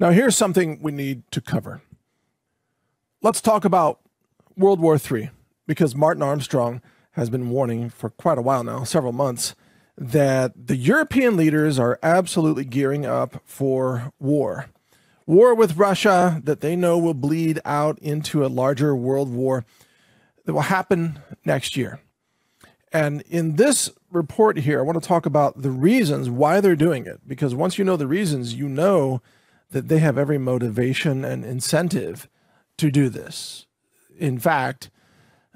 Now, here's something we need to cover. Let's talk about World War III, because Martin Armstrong has been warning for quite a while now, several months, that the European leaders are absolutely gearing up for war. War with Russia that they know will bleed out into a larger world war that will happen next year. And in this report here, I want to talk about the reasons why they're doing it, because once you know the reasons, you know that they have every motivation and incentive to do this. In fact,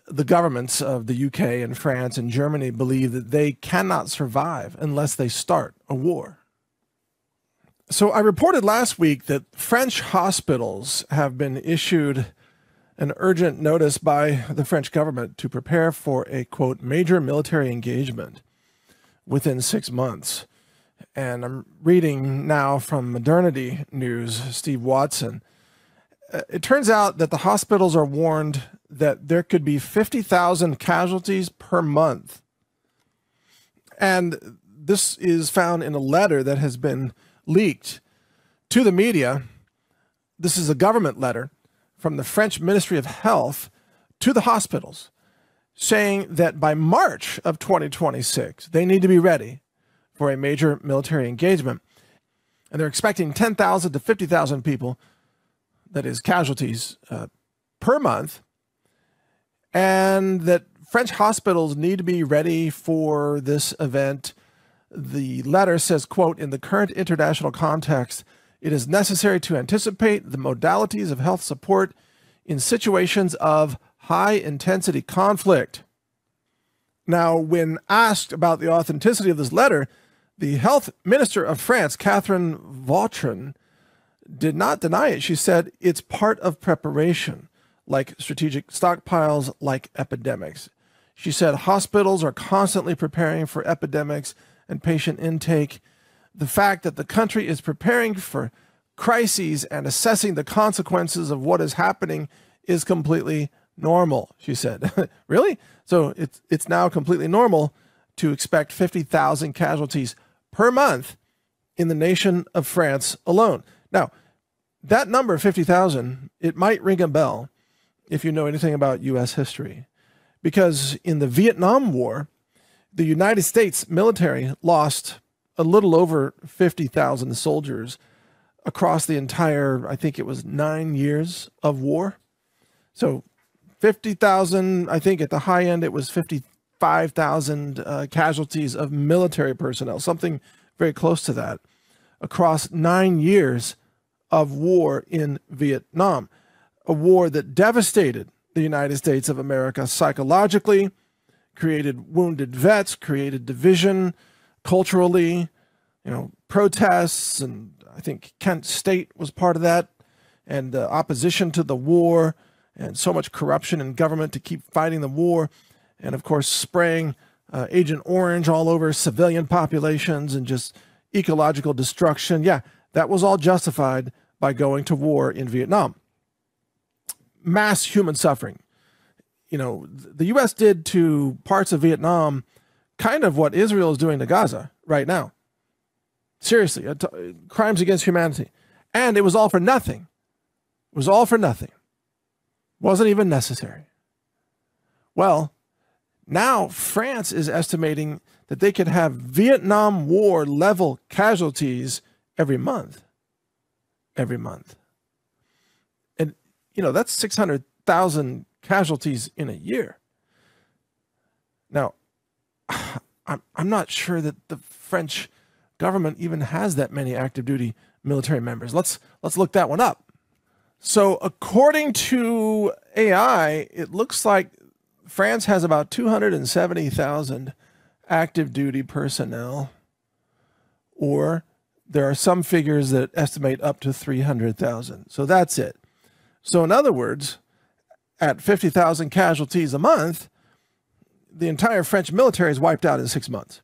the governments of the UK and France and Germany believe that they cannot survive unless they start a war. So I reported last week that French hospitals have been issued an urgent notice by the French government to prepare for a, quote, major military engagement within 6 months. And I'm reading now from Modernity News, Steve Watson. It turns out that the hospitals are warned that there could be 50,000 casualties per month. And this is found in a letter that has been leaked to the media. This is a government letter from the French Ministry of Health to the hospitals saying that by March of 2026, they need to be ready for a major military engagement. And they're expecting 10,000 to 50,000 people, that is casualties, per month, and that French hospitals need to be ready for this event. The letter says, quote, in the current international context, it is necessary to anticipate the modalities of health support in situations of high-intensity conflict. Now, when asked about the authenticity of this letter, the health minister of France, Catherine Vautrin, did not deny it. She said it's part of preparation, like strategic stockpiles, like epidemics. She said hospitals are constantly preparing for epidemics and patient intake. The fact that the country is preparing for crises and assessing the consequences of what is happening is completely normal, she said. Really? So it's now completely normal to expect 50,000 casualties per month in the nation of France alone. Now, that number, 50,000, it might ring a bell if you know anything about U.S. history, because in the Vietnam War, the United States military lost a little over 50,000 soldiers across the entire, I think it was 9 years of war. So 50,000, I think at the high end, it was 55,000 casualties of military personnel, something very close to that, across 9 years of war in Vietnam, a war that devastated the United States of America psychologically, created wounded vets, created division culturally, protests, and I think Kent State was part of that, and opposition to the war, and so much corruption in government to keep fighting the war, and of course spraying Agent Orange all over civilian populations and just ecological destruction. Yeah, that was all justified by going to war in Vietnam. Mass human suffering. The U.S. did to parts of Vietnam kind of what Israel is doing to Gaza right now. Seriously, crimes against humanity. And it was all for nothing. It was all for nothing. Wasn't even necessary. Well, now France is estimating that they could have Vietnam War level casualties every month. Every month. And, that's 600,000 casualties in a year. Now, I'm not sure that the French government even has that many active duty military members. Let's look that one up. So according to AI, it looks like France has about 270,000 active duty personnel, or there are some figures that estimate up to 300,000. So that's it. So in other words, at 50,000 casualties a month, the entire French military is wiped out in 6 months.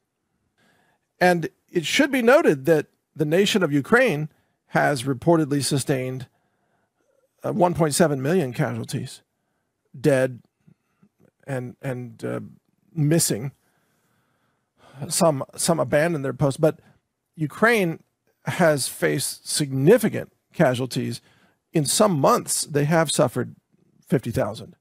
And it should be noted that the nation of Ukraine has reportedly sustained 1.7 million casualties, dead and missing. Some abandoned their posts, but Ukraine has faced significant casualties. In some months, they have suffered 50,000.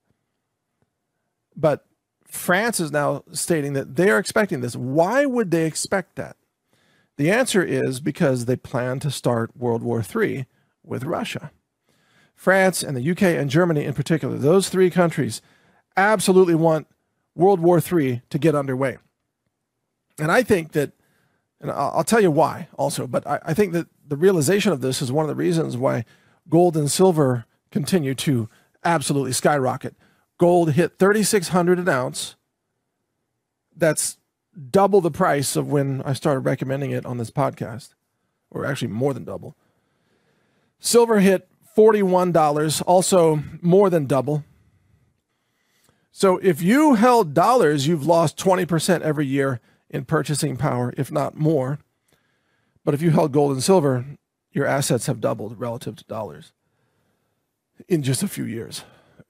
But France is now stating that they are expecting this. Why would they expect that? The answer is because they plan to start World War III with Russia. France and the UK and Germany in particular, those three countries absolutely want World War III to get underway. And I think that, and I'll tell you why also, but I think that the realization of this is one of the reasons why gold and silver continue to absolutely skyrocket. Gold hit $3,600 an ounce. That's double the price of when I started recommending it on this podcast, or actually more than double. Silver hit $41, also more than double. So if you held dollars, you've lost 20% every year in purchasing power, if not more. But if you held gold and silver, your assets have doubled relative to dollars in just a few years.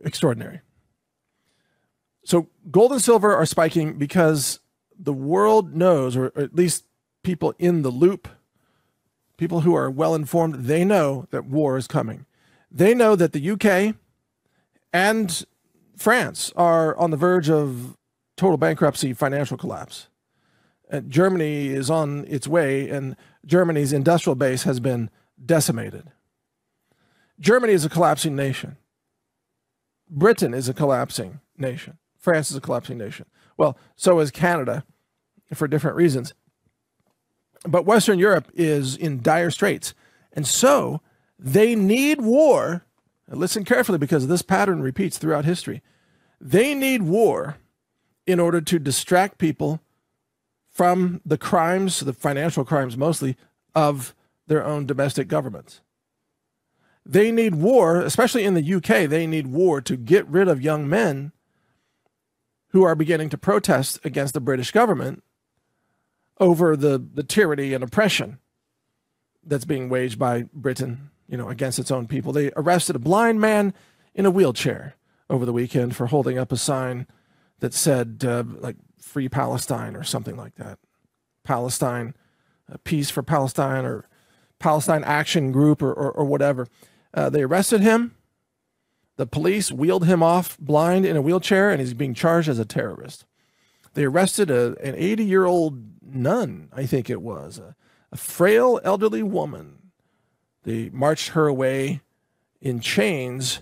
Extraordinary. So gold and silver are spiking because the world knows, or at least people in the loop, people who are well informed, they know that war is coming. They know that the UK and France are on the verge of total bankruptcy, financial collapse. Germany is on its way, and Germany's industrial base has been decimated. Germany is a collapsing nation. Britain is a collapsing nation. France is a collapsing nation. Well, so is Canada for different reasons. But Western Europe is in dire straits. And so they need war. Now listen carefully, because this pattern repeats throughout history. They need war in order to distract people from the crimes, the financial crimes mostly, of their own domestic governments. They need war, especially in the UK, they need war to get rid of young men who are beginning to protest against the British government over the tyranny and oppression that's being waged by Britain, against its own people. They arrested a blind man in a wheelchair over the weekend for holding up a sign that said, like, Free Palestine or something like that. Palestine, Peace for Palestine, or Palestine Action Group, or whatever. They arrested him. The police wheeled him off blind in a wheelchair, and he's being charged as a terrorist. They arrested an 80-year-old nun, I think it was, a frail elderly woman. They marched her away in chains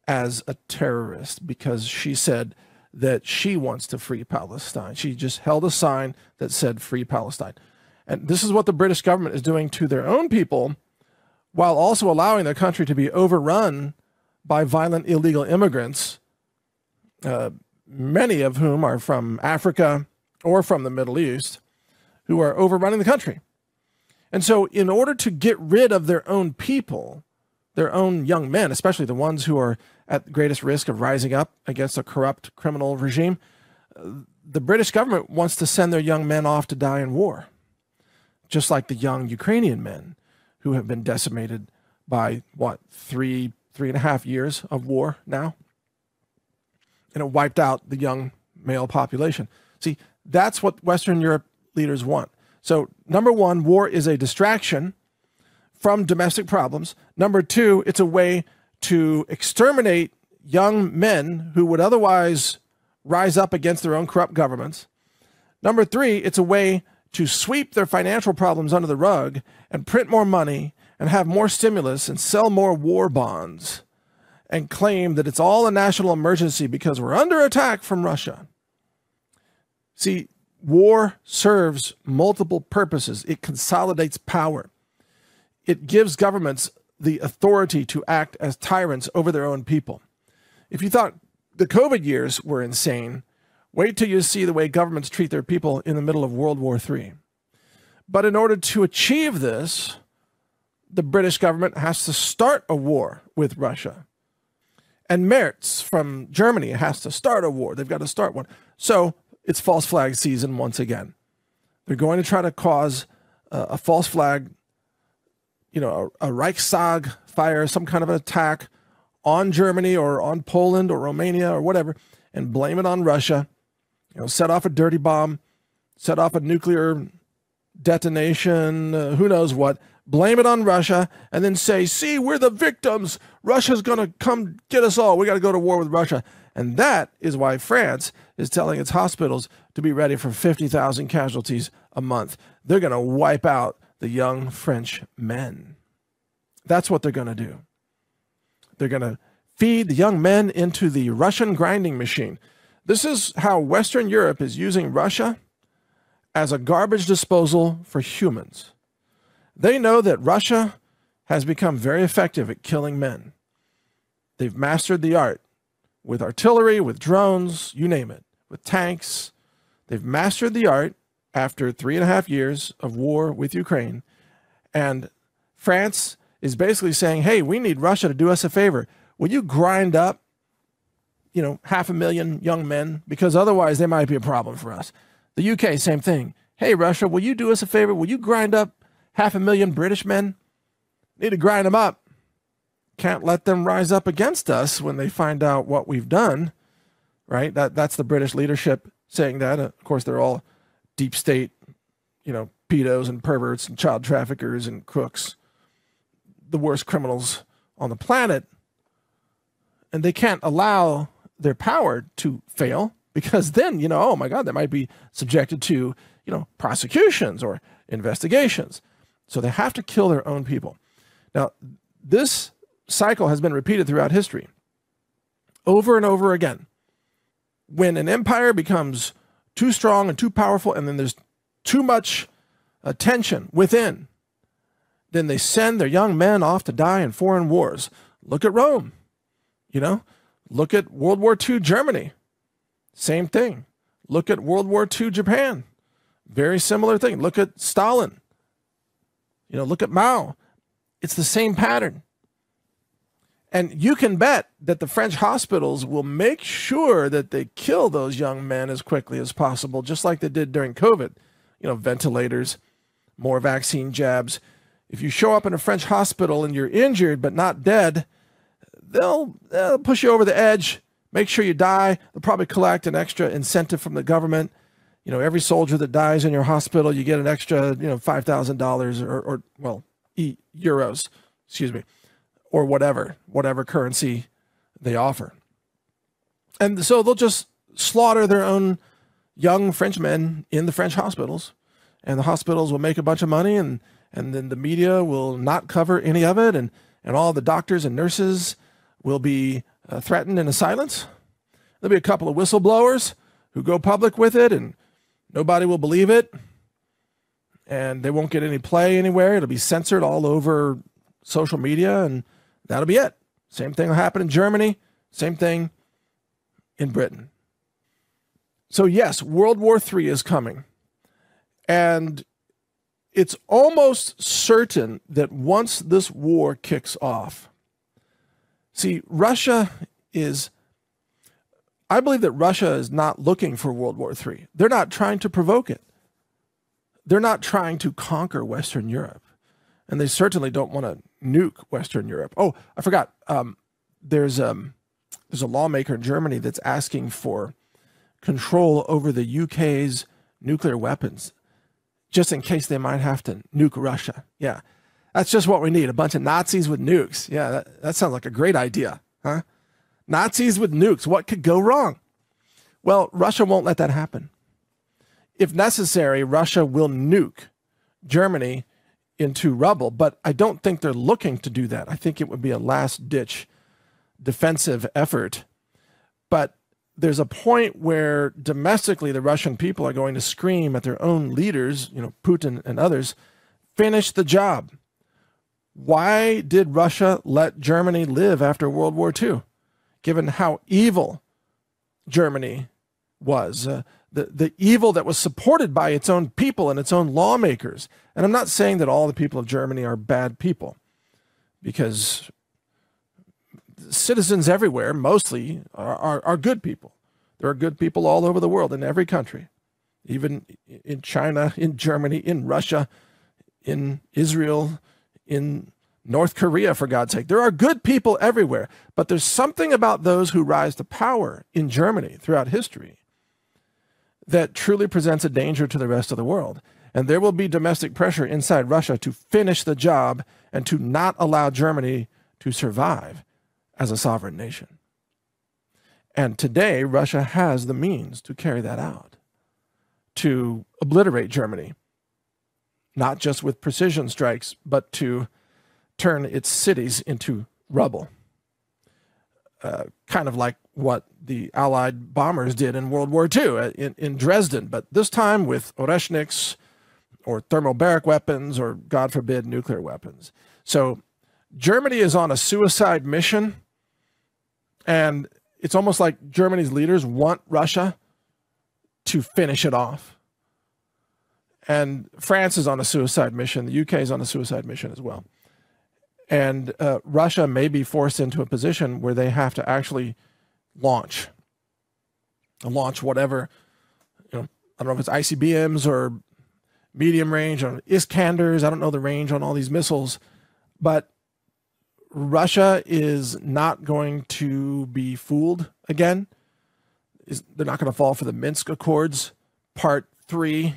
as a terrorist because she said that she wants to free Palestine. She just held a sign that said Free Palestine. And this is what the British government is doing to their own people, while also allowing their country to be overrun by violent illegal immigrants, many of whom are from Africa or from the Middle East, who are overrunning the country. And so in order to get rid of their own people, their own young men, especially the ones who are at the greatest risk of rising up against a corrupt criminal regime, the British government wants to send their young men off to die in war, just like the young Ukrainian men who have been decimated by, what, three and a half years of war now? And it wiped out the young male population. See, that's what Western Europe leaders want. So, number one, war is a distraction from domestic problems. Number two, it's a way to exterminate young men who would otherwise rise up against their own corrupt governments. Number three, it's a way to sweep their financial problems under the rug and print more money and have more stimulus and sell more war bonds and claim that it's all a national emergency because we're under attack from Russia. See, war serves multiple purposes. It consolidates power. It gives governments the authority to act as tyrants over their own people. If you thought the COVID years were insane, wait till you see the way governments treat their people in the middle of World War III. But in order to achieve this, the British government has to start a war with Russia. And Merz from Germany has to start a war. They've got to start one. So it's false flag season once again. They're going to try to cause a false flag, a Reichstag fire, some kind of an attack on Germany or on Poland or Romania or whatever, and blame it on Russia. Set off a dirty bomb, set off a nuclear detonation, who knows what, blame it on Russia, and then say, see, we're the victims. Russia's going to come get us all. We got to go to war with Russia. And that is why France is telling its hospitals to be ready for 50,000 casualties a month. They're going to wipe out the young French men. That's what they're going to do. They're going to feed the young men into the Russian grinding machine. This is how Western Europe is using Russia as a garbage disposal for humans. They know that Russia has become very effective at killing men. They've mastered the art with artillery, with drones, you name it, with tanks. They've mastered the art after 3.5 years of war with Ukraine. And France is basically saying, hey, we need Russia to do us a favor. Will you grind up, 500,000 young men? Because otherwise they might be a problem for us. The UK, same thing. Hey, Russia, will you do us a favor? Will you grind up 500,000 British men? Need to grind them up. Can't let them rise up against us when they find out what we've done, right? That's the British leadership saying that. Of course, they're all deep state, pedos and perverts and child traffickers and crooks, the worst criminals on the planet. And they can't allow their power to fail, because then, oh my God, they might be subjected to, prosecutions or investigations. So they have to kill their own people. Now, this cycle has been repeated throughout history over and over again. When an empire becomes too strong and too powerful, and then there's too much tension within, then they send their young men off to die in foreign wars. Look at Rome, look at World War II Germany, same thing. Look at World War II Japan, very similar thing. Look at Stalin, look at Mao. It's the same pattern. And you can bet that the French hospitals will make sure that they kill those young men as quickly as possible, just like they did during COVID. Ventilators, more vaccine jabs. If you show up in a French hospital and you're injured but not dead, they'll push you over the edge, make sure you die. They'll probably collect an extra incentive from the government. Every soldier that dies in your hospital, you get an extra, $5,000 or euros, or whatever currency they offer. And so they'll just slaughter their own young French men in the French hospitals, and the hospitals will make a bunch of money, and then the media will not cover any of it, and all the doctors and nurses will be threatened into silence. There'll be a couple of whistleblowers who go public with it, and nobody will believe it, and they won't get any play anywhere. It'll be censored all over social media, and that'll be it. Same thing will happen in Germany. Same thing in Britain. So yes, World War III is coming. And it's almost certain that once this war kicks off, see, I believe that Russia is not looking for World War III. They're not trying to provoke it. They're not trying to conquer Western Europe. And they certainly don't want to nuke Western Europe. Oh, I forgot. There's a lawmaker in Germany that's asking for control over the UK's nuclear weapons, just in case they might have to nuke Russia. Yeah, that's just what we need, a bunch of Nazis with nukes. Yeah, that sounds like a great idea, huh? Nazis with nukes, what could go wrong? Well, Russia won't let that happen. If necessary, Russia will nuke Germany into rubble, but I don't think they're looking to do that. I think it would be a last-ditch defensive effort. But there's a point where domestically the Russian people are going to scream at their own leaders, Putin and others, finish the job. Why did Russia let Germany live after World War II, given how evil Germany was? The evil that was supported by its own people and its own lawmakers. And I'm not saying that all the people of Germany are bad people, because citizens everywhere mostly are good people. There are good people all over the world, in every country, even in China, in Germany, in Russia, in Israel, in North Korea, for God's sake. There are good people everywhere, but there's something about those who rise to power in Germany throughout history that truly presents a danger to the rest of the world. And there will be domestic pressure inside Russia to finish the job and to not allow Germany to survive as a sovereign nation. And today, Russia has the means to carry that out, to obliterate Germany, not just with precision strikes, but to turn its cities into rubble. Kind of like what the Allied bombers did in World War II in Dresden, but this time with Oreshniks or thermobaric weapons or, God forbid, nuclear weapons. So Germany is on a suicide mission, and it's almost like Germany's leaders want Russia to finish it off. And France is on a suicide mission. The UK is on a suicide mission as well. And Russia may be forced into a position where they have to actually launch whatever, I don't know if it's ICBMs or medium range or Iskanders. I don't know the range on all these missiles, but Russia is not going to be fooled again. They're not going to fall for the Minsk Accords Part 3.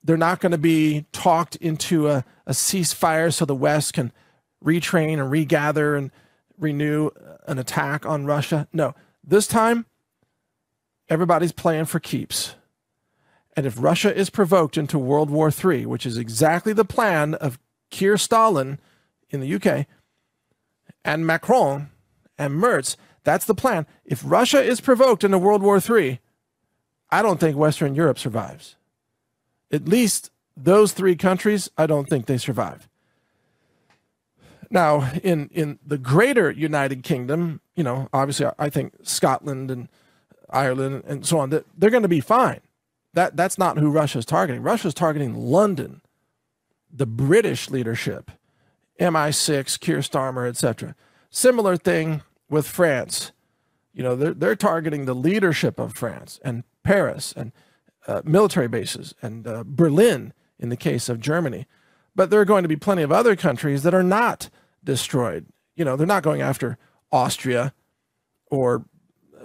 They're not going to be talked into a ceasefire so the West can retrain and regather and renew an attack on Russia. No, this time, everybody's playing for keeps. And if Russia is provoked into World War III, which is exactly the plan of Keir Stalin in the UK, and Macron and Merz, that's the plan. If Russia is provoked into World War III, I don't think Western Europe survives. At least those three countries, I don't think they survive. Now, in the greater United Kingdom, obviously I think Scotland and Ireland and so on, they're going to be fine. That's not who Russia's targeting. Russia's targeting London, the British leadership, MI6, Keir Starmer, etc. Similar thing with France. They're targeting the leadership of France and Paris and military bases and Berlin in the case of Germany. But there are going to be plenty of other countries that are not destroyed. They're not going after Austria or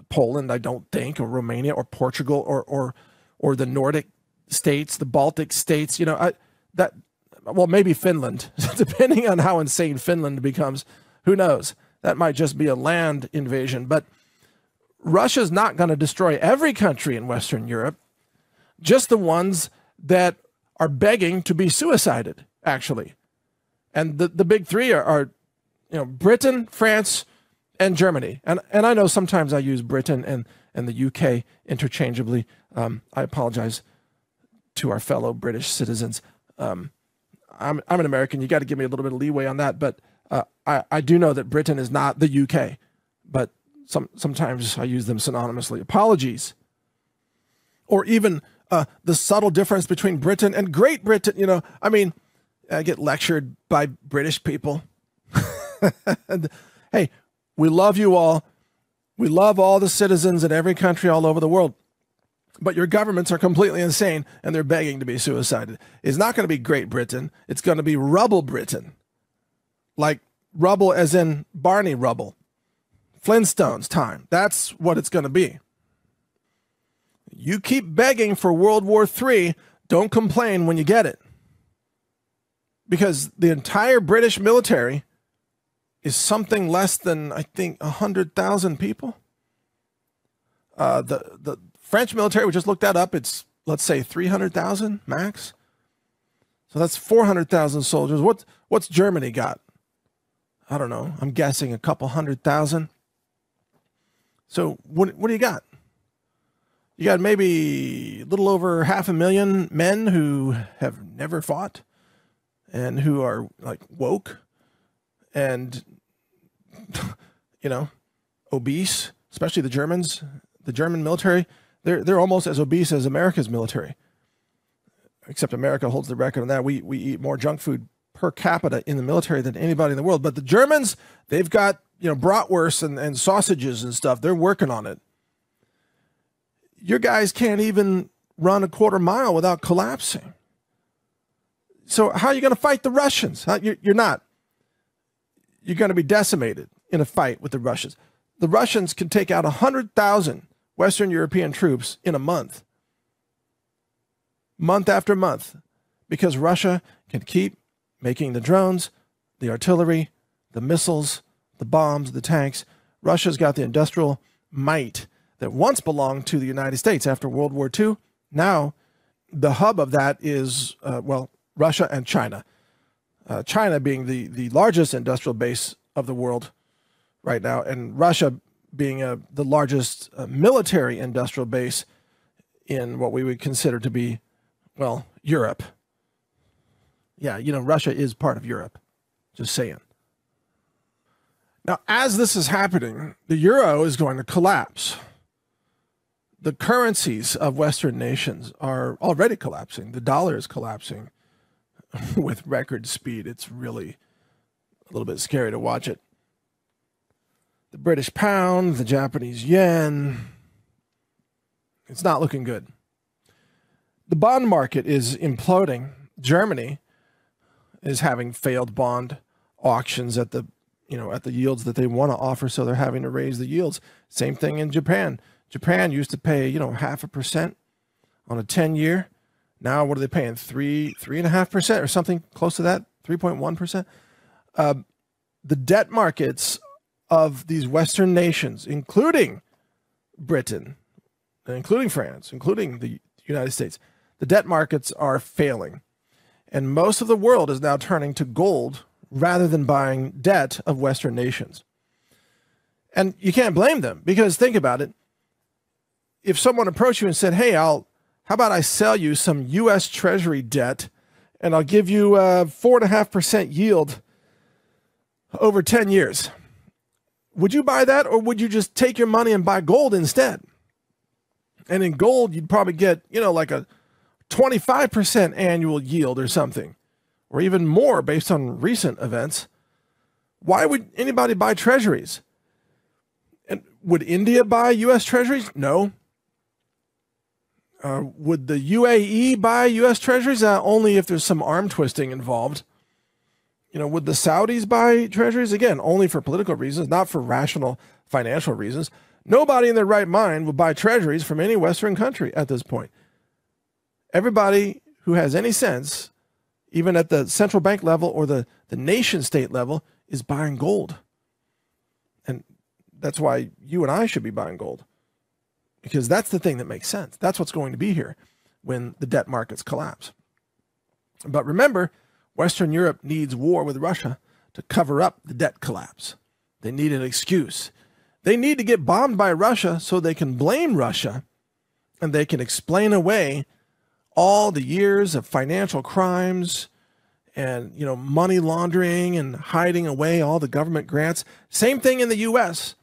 Poland, I don't think, or Romania or Portugal or the Nordic states, the Baltic states. Maybe Finland, depending on how insane Finland becomes. Who knows? That might just be a land invasion. But Russia's not going to destroy every country in Western Europe, just the ones that are begging to be suicided, actually. And the big three are Britain, France, and Germany. And I know sometimes I use Britain and the UK interchangeably. I apologize to our fellow British citizens. I'm an American. You got to give me a little bit of leeway on that. But I do know that Britain is not the UK. But sometimes I use them synonymously. Apologies. Or even the subtle difference between Britain and Great Britain. I get lectured by British people. And, hey, we love you all. We love all the citizens in every country all over the world. But your governments are completely insane, and they're begging to be suicided. It's not going to be Great Britain. It's going to be Rubble Britain. Like rubble as in Barney Rubble. Flintstones time. That's what it's going to be. You keep begging for World War III. Don't complain when you get it. Because the entire British military is something less than, I think, 100,000 people. The French military, we just looked that up, it's, let's say, 300,000 max. So that's 400,000 soldiers. What's Germany got? I don't know. I'm guessing a couple 100,000. So what do you got? You got maybe a little over 500,000 men who have never fought and who are like woke and, obese, especially the Germans. The German military, they're almost as obese as America's military. Except America holds the record on that. We eat more junk food per capita in the military than anybody in the world. But the Germans, they've got, bratwurst and sausages and stuff. They're working on it. Your guys can't even run a quarter mile without collapsing. So how are you going to fight the Russians? You're not. You're going to be decimated in a fight with the Russians. The Russians can take out 100,000 Western European troops in a month. month after month, because Russia can keep making the drones, the artillery, the missiles, the bombs, the tanks. Russia's got the industrial might that once belonged to the United States after World War II. Now, the hub of that is, Russia and China. China being the largest industrial base of the world right now, and Russia being the largest military industrial base in what we would consider to be, well, Europe. Yeah, Russia is part of Europe. Just saying. Now, as this is happening, the euro is going to collapse. The currencies of Western nations are already collapsing. The dollar is collapsing with record speed. It's really a little bit scary to watch it. The British pound, the Japanese yen, it's not looking good. The bond market is imploding. Germany is having failed bond auctions at the yields that they want to offer, so they're having to raise the yields. Same thing in Japan. Japan used to pay, 0.5% on a 10-year. Now, what are they paying? 3.5% or something close to that, 3.1%. The debt markets of these Western nations, including Britain, including France, including the United States, the debt markets are failing. And most of the world is now turning to gold rather than buying debt of Western nations. And you can't blame them, because think about it. If someone approached you and said, hey, how about I sell you some U.S. Treasury debt and I'll give you a 4.5% yield over 10 years. Would you buy that, or would you just take your money and buy gold instead? And in gold, you'd probably get, like a 25% annual yield or something, or even more based on recent events. Why would anybody buy treasuries? And would India buy U.S. treasuries? No. Would the UAE buy U.S. treasuries? Only if there's some arm twisting involved. Would the Saudis buy treasuries? Again, only for political reasons, not for rational financial reasons. Nobody in their right mind would buy treasuries from any Western country at this point. Everybody who has any sense, even at the central bank level or the nation state level, is buying gold. And that's why you and I should be buying gold, because that's the thing that makes sense. That's what's going to be here when the debt markets collapse. But remember, Western Europe needs war with Russia to cover up the debt collapse. They need an excuse. They need to get bombed by Russia so they can blame Russia, and they can explain away all the years of financial crimes and, money laundering and hiding away all the government grants. Same thing in the U.S.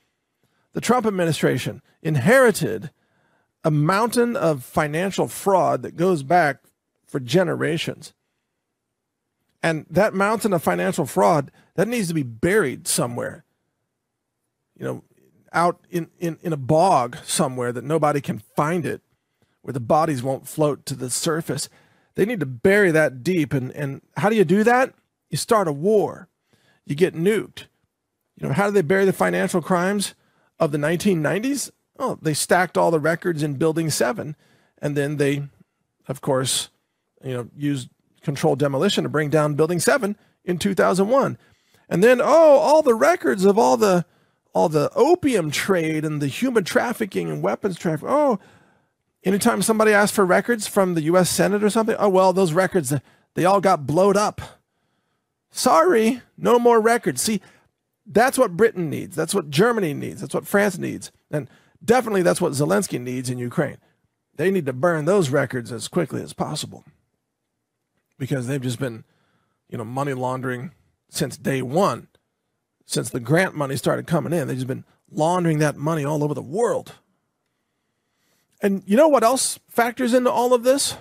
The Trump administration inherited a mountain of financial fraud that goes back for generations. And that mountain of financial fraud, that needs to be buried somewhere, out in a bog somewhere that nobody can find it, where the bodies won't float to the surface. They need to bury that deep. And how do you do that? You start a war. You get nuked. How do they bury the financial crimes of the 1990s? Oh, they stacked all the records in Building 7. And then they, of course, used controlled demolition to bring down Building 7 in 2001. And then, all the records of all the opium trade and the human trafficking and weapons trafficking. Anytime somebody asks for records from the U.S. Senate or something, those records, they all got blowed up. Sorry, no more records. See, that's what Britain needs. That's what Germany needs. That's what France needs. And definitely that's what Zelensky needs in Ukraine. They need to burn those records as quickly as possible, because they've just been, money laundering since day one. Since the grant money started coming in, they've just been laundering that money all over the world. And you know what else factors into all of this?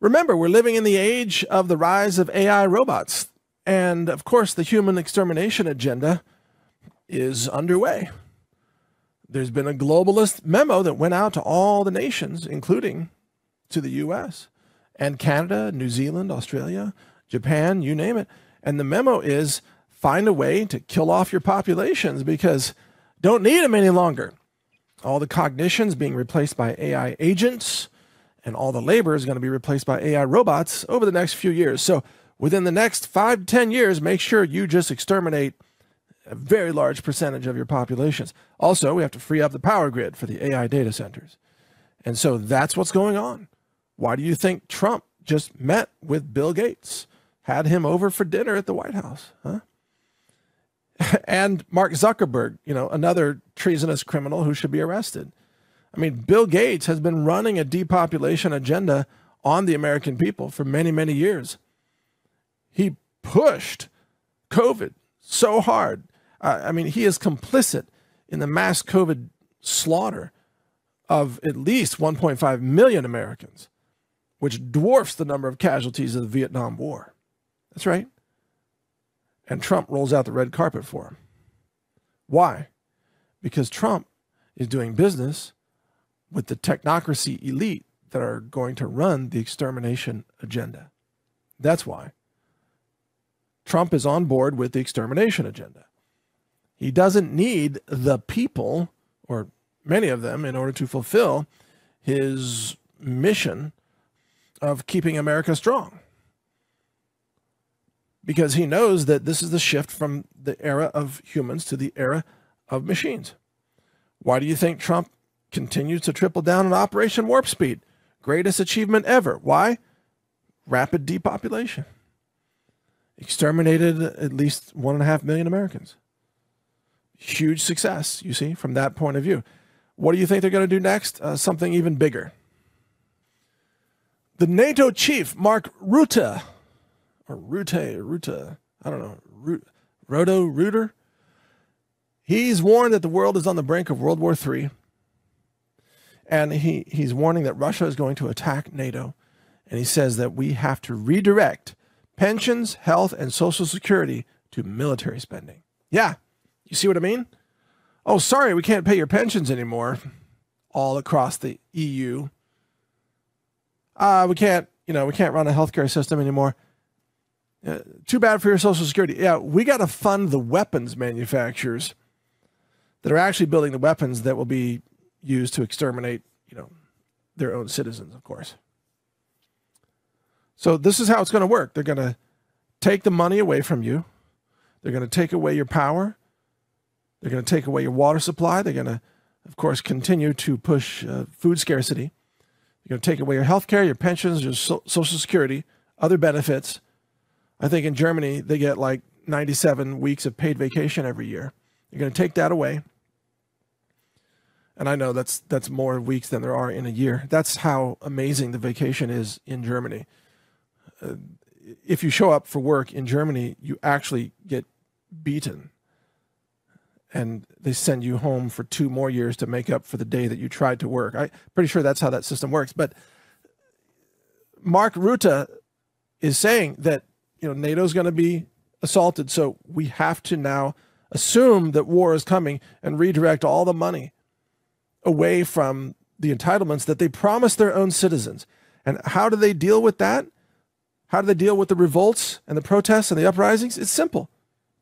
Remember, we're living in the age of the rise of AI robots. And of course, the human extermination agenda is underway. There's been a globalist memo that went out to all the nations, including to the U.S. and Canada, New Zealand, Australia, Japan, you name it. And the memo is, find a way to kill off your populations, because don't need them any longer. All the cognition's being replaced by AI agents, and all the labor is going to be replaced by AI robots over the next few years. So within the next 5 to 10 years, make sure you just exterminate a very large percentage of your populations. Also, we have to free up the power grid for the AI data centers. And so that's what's going on. Why do you think Trump just met with Bill Gates, had him over for dinner at the White House? Huh? And Mark Zuckerberg, another treasonous criminal who should be arrested. I mean, Bill Gates has been running a depopulation agenda on the American people for many, many years. He pushed COVID so hard. He is complicit in the mass COVID slaughter of at least 1.5 million Americans, which dwarfs the number of casualties of the Vietnam War. That's right. And Trump rolls out the red carpet for him. Why? Because Trump is doing business with the technocracy elite that are going to run the extermination agenda. That's why. Trump is on board with the extermination agenda. He doesn't need the people, or many of them, in order to fulfill his mission of keeping America strong. Because he knows that this is the shift from the era of humans to the era of machines. Why do you think Trump continues to triple down on Operation Warp Speed? Greatest achievement ever. Why? Rapid depopulation. Exterminated at least 1.5 million Americans. Huge success, you see, from that point of view. What do you think they're going to do next? Something even bigger. The NATO chief, Mark Rutte, or Rutte, I don't know, Rutter. He's warned that the world is on the brink of World War III. And he's warning that Russia is going to attack NATO. And he says that we have to redirect pensions, health, and Social Security to military spending. Yeah, you see what I mean? Oh, sorry, we can't pay your pensions anymore all across the EU. We can't run a healthcare system anymore. Too bad for your Social Security. Yeah, we got to fund the weapons manufacturers that are actually building the weapons that will be used to exterminate, their own citizens, of course. So this is how it's going to work. They're going to take the money away from you. They're going to take away your power. They're going to take away your water supply. They're going to, of course, continue to push food scarcity. They're going to take away your health care, your pensions, your Social Security, other benefits. I think in Germany, they get like 97 weeks of paid vacation every year. You're going to take that away. And I know that's more weeks than there are in a year. That's how amazing the vacation is in Germany. If you show up for work in Germany, you actually get beaten. And they send you home for 2 more years to make up for the day that you tried to work. I'm pretty sure that's how that system works. But Mark Rutte is saying that NATO is going to be assaulted, so we have to now assume that war is coming and redirect all the money away from the entitlements that they promised their own citizens. And how do they deal with that? How do they deal with the revolts and the protests and the uprisings? It's simple.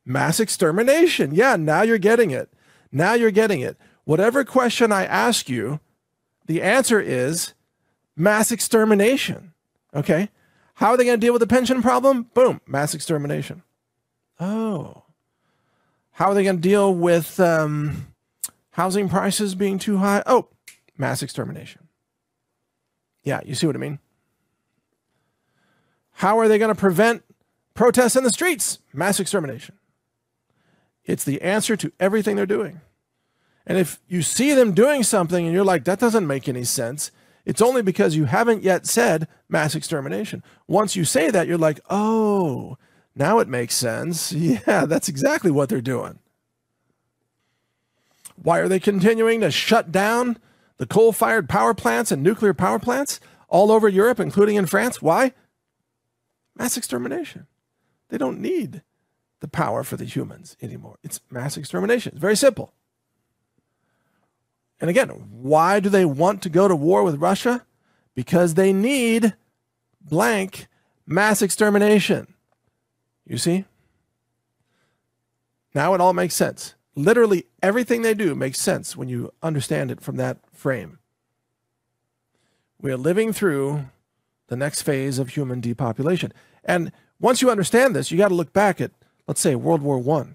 Mass extermination. Yeah, now you're getting it. Now you're getting it. Whatever question I ask you, the answer is mass extermination. Okay? How are they going to deal with the pension problem? Boom, mass extermination. Oh. How are they going to deal with housing prices being too high? Oh, mass extermination. Yeah, you see what I mean? How are they going to prevent protests in the streets? Mass extermination. It's the answer to everything they're doing. And if you see them doing something and you're like, that doesn't make any sense, it's only because you haven't yet said mass extermination. Once you say that, you're like, oh, now it makes sense. Yeah, that's exactly what they're doing. Why are they continuing to shut down the coal-fired power plants and nuclear power plants all over Europe, including in France? Why? Mass extermination. They don't need the power for the humans anymore. It's mass extermination. It's very simple. And again, why do they want to go to war with Russia? Because they need blank mass extermination. You see? Now it all makes sense. Literally everything they do makes sense when you understand it from that frame. We are living through the next phase of human depopulation. And once you understand this, you got to look back at, let's say, World War I,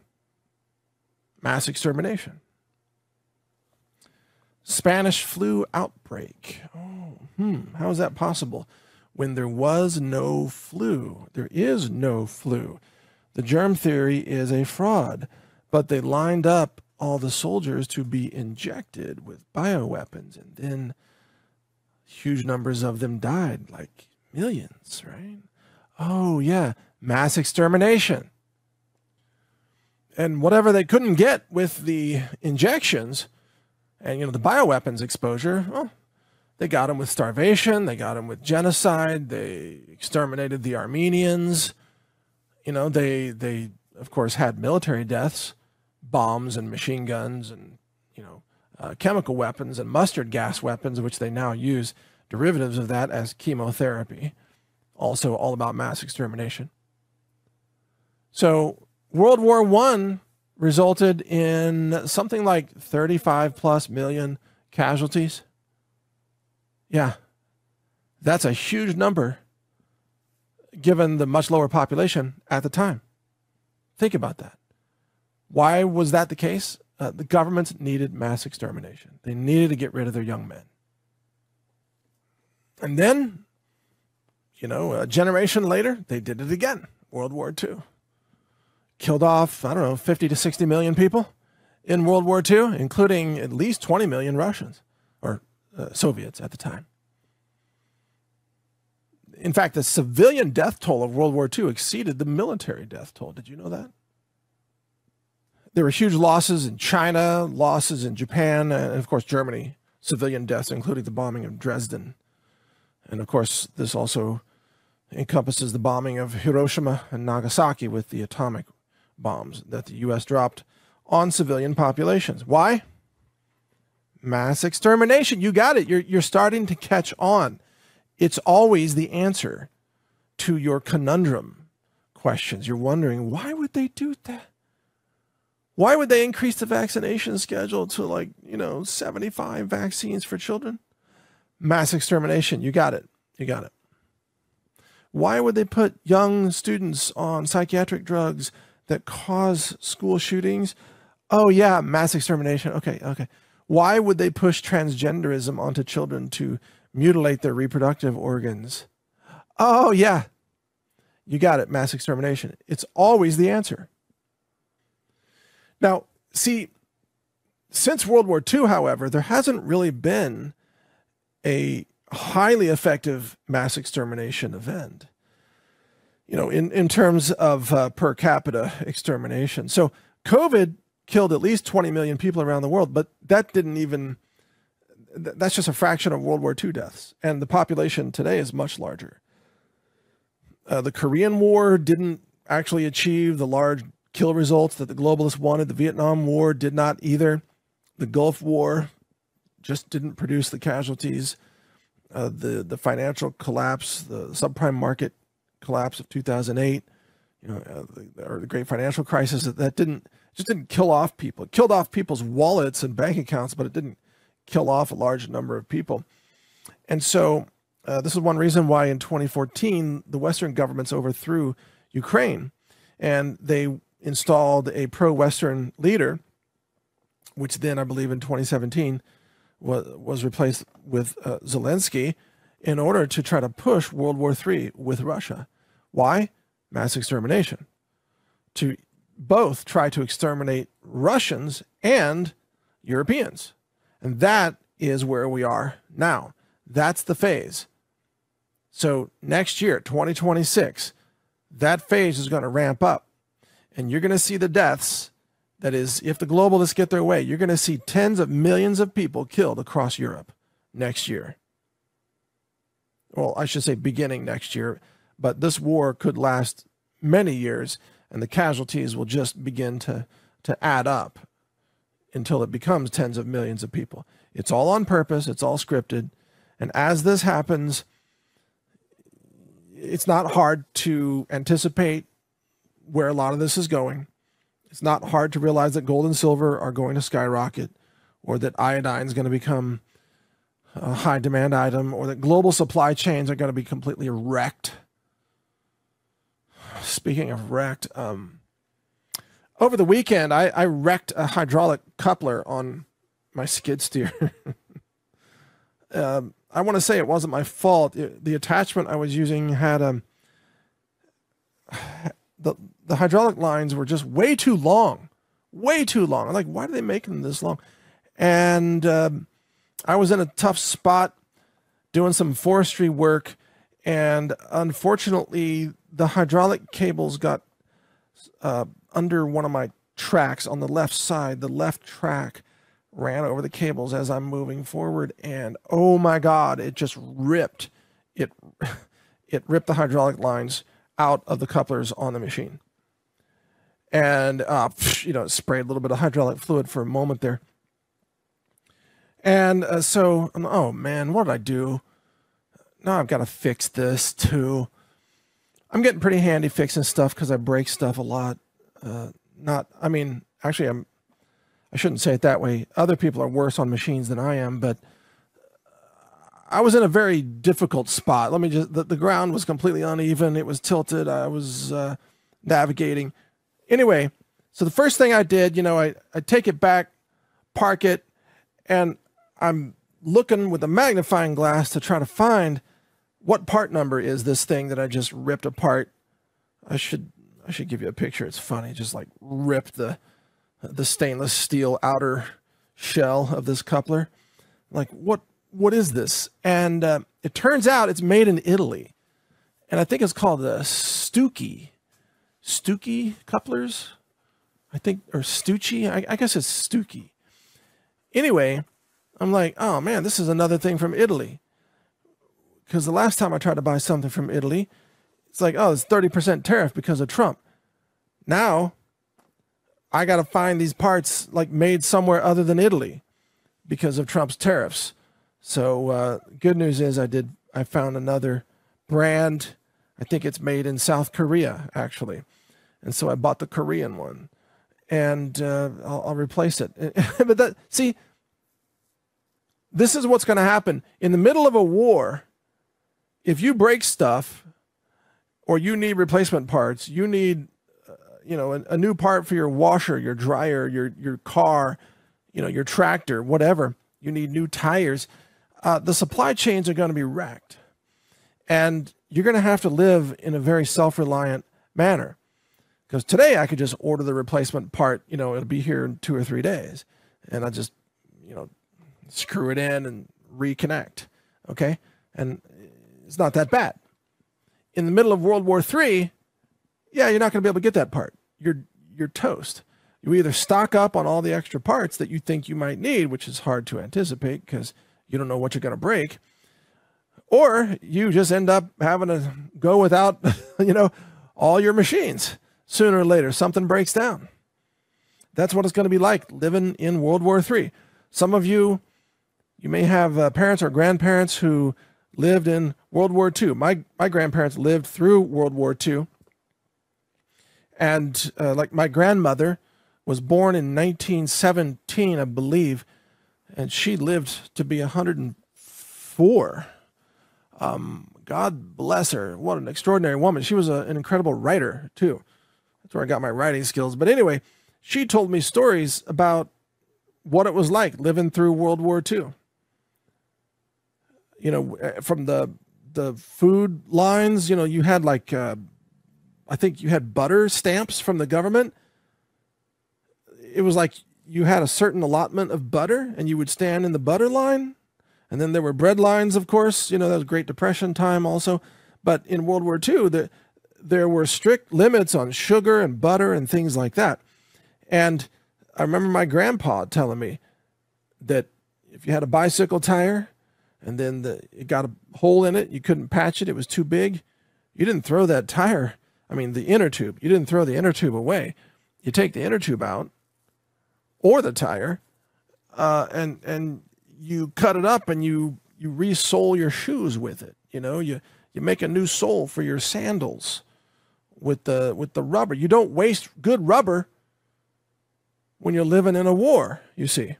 mass extermination. Spanish flu outbreak. How is that possible? When there was no flu. There is no flu. The germ theory is a fraud, but they lined up all the soldiers to be injected with bioweapons, and then huge numbers of them died, like millions, right? Oh, yeah, mass extermination. And whatever they couldn't get with the injections and, the bioweapons exposure, well, they got them with starvation. They got them with genocide. They exterminated the Armenians. They of course, had military deaths, bombs and machine guns and, chemical weapons and mustard gas weapons, which they now use derivatives of that as chemotherapy. Also all about mass extermination. So World War I resulted in something like 35 plus million casualties. Yeah, that's a huge number given the much lower population at the time. Think about that. Why was that the case? The governments needed mass extermination. They needed to get rid of their young men. And then, a generation later, they did it again. World War II. Killed off, 50 to 60 million people in World War II, including at least 20 million Russians, or Soviets at the time. In fact, the civilian death toll of World War II exceeded the military death toll. Did you know that? There were huge losses in China, losses in Japan, and of course Germany, civilian deaths, including the bombing of Dresden. And of course, this also encompasses the bombing of Hiroshima and Nagasaki with the atomic bombs that the U.S. dropped on civilian populations. Why? Mass extermination. You got it. You're starting to catch on. It's always the answer to your conundrum questions. You're wondering, why would they do that? Why would they increase the vaccination schedule to 75 vaccines for children? Mass extermination. You got it. You got it. Why would they put young students on psychiatric drugs that cause school shootings? Oh, yeah, mass extermination. Okay. Why would they push transgenderism onto children to mutilate their reproductive organs? Oh, yeah. You got it, mass extermination. It's always the answer. Now, see, since World War II, however, there hasn't really been a highly effective mass extermination event, in terms of per capita extermination. So COVID killed at least 20 million people around the world, but that's just a fraction of World War II deaths. And the population today is much larger. The Korean War didn't actually achieve the large kill results that the globalists wanted. The Vietnam War did not either. The Gulf War just didn't produce the casualties. The financial collapse, the subprime market collapse of 2008, or the great financial crisis, that didn't kill off people. It killed off people's wallets and bank accounts, but it didn't kill off a large number of people. And so this is one reason why in 2014, the Western governments overthrew Ukraine, and they installed a pro-Western leader, which then, I believe in 2017, was replaced with Zelensky, in order to try to push World War III with Russia. Why? Mass extermination. To both try to exterminate Russians and Europeans. And that is where we are now. That's the phase. So next year, 2026, that phase is going to ramp up. And you're going to see the deaths. That is, if the globalists get their way, you're going to see tens of millions of people killed across Europe next year. Well, I should say beginning next year, but this war could last many years, and the casualties will just begin to add up until it becomes tens of millions of people. It's all on purpose. It's all scripted. And as this happens, it's not hard to anticipate where a lot of this is going. It's not hard to realize that gold and silver are going to skyrocket, or that iodine is going to become a high demand item, or that global supply chains are going to be completely wrecked. Speaking of wrecked, over the weekend, I wrecked a hydraulic coupler on my skid steer. I want to say it wasn't my fault. The attachment I was using had the hydraulic lines were just way too long. Way too long. I'm like, why do they make them this long? And I was in a tough spot doing some forestry work, and unfortunately, the hydraulic cables got under one of my tracks on the left side. The left track ran over the cables as I'm moving forward, and oh my God, it just ripped. It ripped the hydraulic lines out of the couplers on the machine. And, it sprayed a little bit of hydraulic fluid for a moment there. And so, oh man, what did I do? Now I've got to fix this too. I'm getting pretty handy fixing stuff because I break stuff a lot. Actually, I shouldn't say it that way. Other people are worse on machines than I am, but I was in a very difficult spot. The ground was completely uneven. It was tilted. I was navigating. Anyway, so the first thing I did, I take it back, park it, and I'm looking with a magnifying glass to try to find what part number is this thing that I just ripped apart. I should give you a picture. It's funny. Just like ripped the stainless steel outer shell of this coupler. Like, what is this? And it turns out it's made in Italy. And I think it's called the Stucchi couplers, I think, or Stucci. I guess it's Stucchi. Anyway, I'm like, oh man, this is another thing from Italy. Because the last time I tried to buy something from Italy, it's like, oh, it's 30% tariff because of Trump. Now, I got to find these parts like made somewhere other than Italy because of Trump's tariffs. So good news is I found another brand. I think it's made in South Korea, actually. And so I bought the Korean one, and I'll replace it. But this is what's going to happen. In the middle of a war, if you break stuff or you need replacement parts, you need a new part for your washer, your dryer, your car, your tractor, whatever. You need new tires. The supply chains are going to be wrecked. And you're going to have to live in a very self-reliant manner. Because today I could just order the replacement part, it'll be here in 2 or 3 days. And I just, screw it in and reconnect. Okay? And it's not that bad. In the middle of World War III, yeah, you're not going to be able to get that part. You're toast. You either stock up on all the extra parts that you think you might need, which is hard to anticipate because you don't know what you're going to break, or you just end up having to go without, all your machines. Sooner or later, something breaks down. That's what it's going to be like living in World War III. Some of you may have parents or grandparents who lived in World War II. My grandparents lived through World War II. And like my grandmother was born in 1917, I believe, and she lived to be 104. God bless her. What an extraordinary woman. She was an incredible writer, too. That's where I got my writing skills. But anyway, she told me stories about what it was like living through World War II. From the food lines, you had like, I think you had butter stamps from the government. It was like you had a certain allotment of butter and you would stand in the butter line. And then there were bread lines, of course, that was Great Depression time also. But in World War II, there were strict limits on sugar and butter and things like that. And I remember my grandpa telling me that if you had a bicycle tire and then it got a hole in it, you couldn't patch it, it was too big, you didn't throw that tire, the inner tube, you didn't throw the inner tube away. You take the inner tube out or the tire and you cut it up and you re-sole your shoes with it. You make a new sole for your sandals with the rubber. You don't waste good rubber when you're living in a war, you see.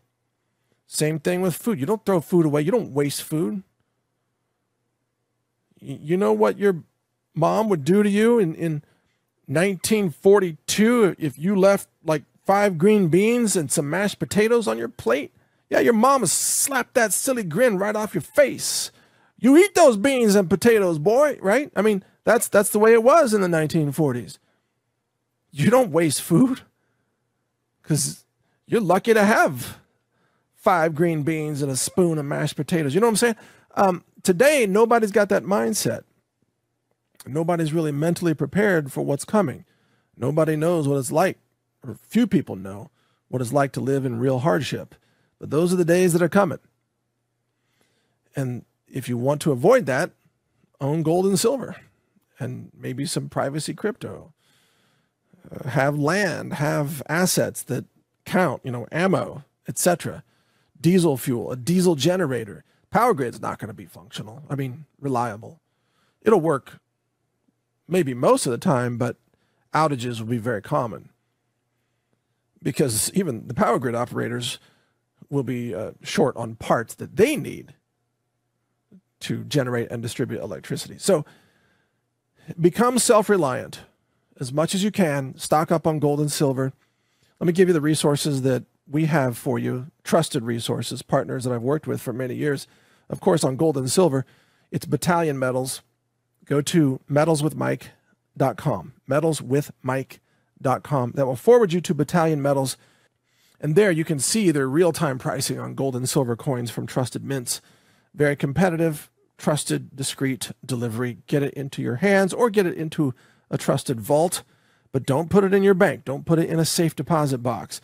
Same thing with food. You don't throw food away. You don't waste food. You know what your mom would do to you in 1942 if you left like 5 green beans and some mashed potatoes on your plate? Yeah, your mom would slap that silly grin right off your face. You eat those beans and potatoes, boy, right? I mean, that's the way it was in the 1940s. You don't waste food because you're lucky to have 5 green beans and a spoon of mashed potatoes. You know what I'm saying? Today, nobody's got that mindset. Nobody's really mentally prepared for what's coming. Nobody knows what it's like, or few people know what it's like to live in real hardship. But those are the days that are coming. And if you want to avoid that, own gold and silver and maybe some privacy crypto. Have land, have assets that count, ammo, etc. Diesel fuel, a diesel generator. Power grid's not going to be functional. I mean, reliable. It'll work maybe most of the time, but outages will be very common because even the power grid operators will be short on parts that they need to generate and distribute electricity. So become self-reliant as much as you can. Stock up on gold and silver. Let me give you the resources that we have for you, trusted resources, partners that I've worked with for many years. Of course, on gold and silver, it's Battalion Metals. Go to metalswithmike.com, metalswithmike.com. That will forward you to Battalion Metals. And there you can see their real-time pricing on gold and silver coins from trusted mints. Very competitive, trusted, discreet delivery. Get it into your hands or get it into a trusted vault, but don't put it in your bank. Don't put it in a safe deposit box.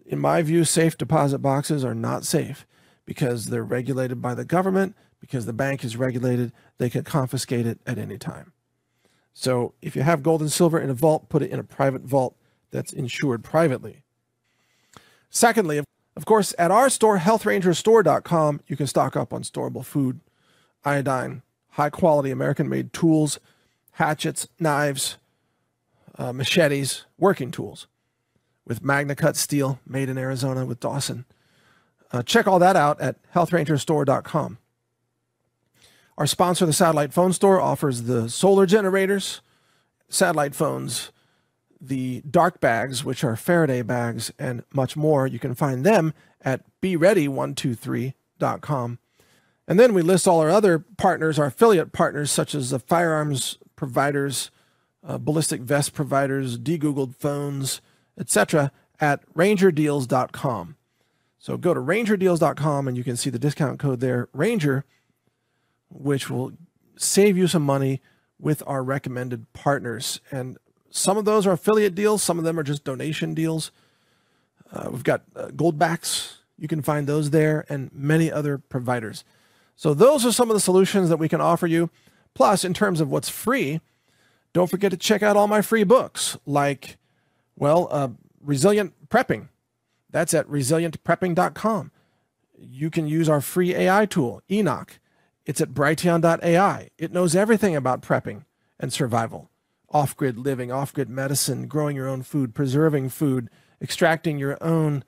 In my view, safe deposit boxes are not safe because they're regulated by the government, because the bank is regulated. They can confiscate it at any time. So if you have gold and silver in a vault, put it in a private vault that's insured privately. Secondly, of course, at our store, healthrangerstore.com, you can stock up on storable food, iodine, high-quality American-made tools, hatchets, knives, machetes, working tools with Magna Cut steel made in Arizona with Dawson. Check all that out at healthrangerstore.com. Our sponsor, the Satellite Phone Store, offers the solar generators, satellite phones, the dark bags, which are Faraday bags, and much more. You can find them at beready123.com. And then we list all our other partners, our affiliate partners, such as the firearms providers, ballistic vest providers, de-Googled phones, etc. at rangerdeals.com. So go to rangerdeals.com and you can see the discount code there, Ranger, which will save you some money with our recommended partners. And some of those are affiliate deals. Some of them are just donation deals. We've got Goldbacks. You can find those there and many other providers. So those are some of the solutions that we can offer you. Plus, in terms of what's free, don't forget to check out all my free books like, Resilient Prepping. That's at resilientprepping.com. You can use our free AI tool, Enoch. It's at brighteon.ai. It knows everything about prepping and survival. Off-grid living, off-grid medicine, growing your own food, preserving food, extracting your own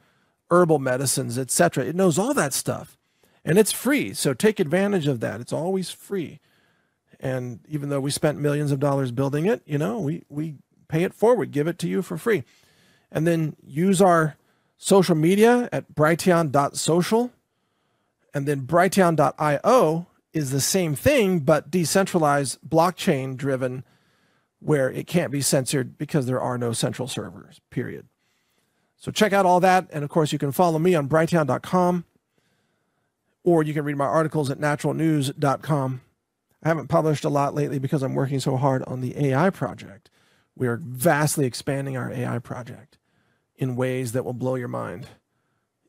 herbal medicines, etc. It knows all that stuff. And it's free, so take advantage of that. It's always free. And even though we spent millions of dollars building it, we pay it forward, give it to you for free. And then use our social media at brighteon.social. And then brighteon.io is the same thing, but decentralized, blockchain-driven, where it can't be censored because there are no central servers, period. So check out all that. And, of course, you can follow me on brighteon.com, or you can read my articles at naturalnews.com. I haven't published a lot lately because I'm working so hard on the AI project. We are vastly expanding our AI project in ways that will blow your mind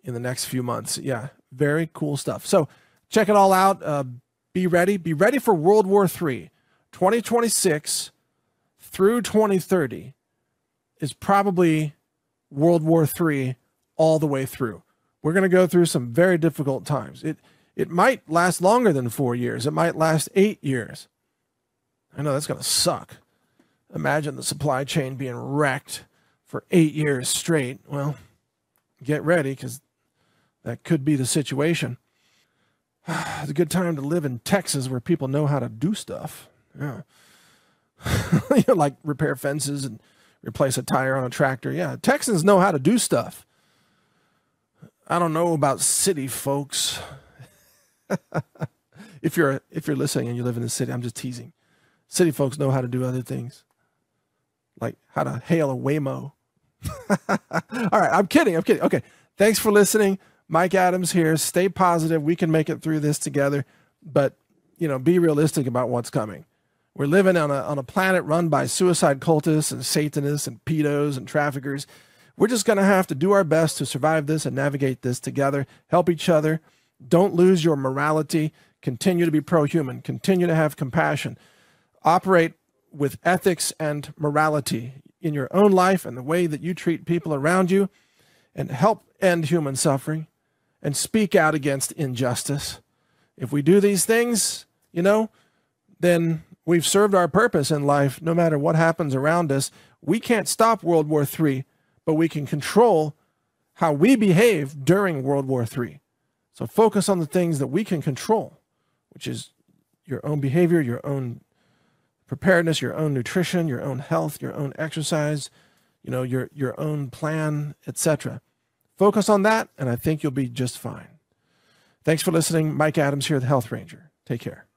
in the next few months. Yeah, very cool stuff. So check it all out. Be ready. Be ready for World War III. 2026 through 2030 is probably World War III all the way through. We're going to go through some very difficult times. It might last longer than 4 years. It might last 8 years. I know that's going to suck. Imagine the supply chain being wrecked for 8 years straight. Well, get ready because that could be the situation. It's a good time to live in Texas where people know how to do stuff. Yeah. Like repair fences and replace a tire on a tractor. Yeah, Texans know how to do stuff. I don't know about city folks. If you're listening and you live in the city, I'm just teasing. City folks know how to do other things, like how to hail a Waymo. All right, I'm kidding. Okay, thanks for listening. Mike Adams here. Stay positive. We can make it through this together, but be realistic about what's coming. We're living on a planet run by suicide cultists and Satanists and pedos and traffickers. We're just going to have to do our best to survive this and navigate this together. Help each other. Don't lose your morality. Continue to be pro-human. Continue to have compassion. Operate with ethics and morality in your own life and the way that you treat people around you, and help end human suffering and speak out against injustice. If we do these things, then we've served our purpose in life no matter what happens around us. We can't stop World War III, but we can control how we behave during World War III. So focus on the things that we can control, which is your own behavior, your own preparedness, your own nutrition, your own health, your own exercise, your own plan, etc. Focus on that, and I think you'll be just fine. Thanks for listening. Mike Adams here, the Health Ranger. Take care.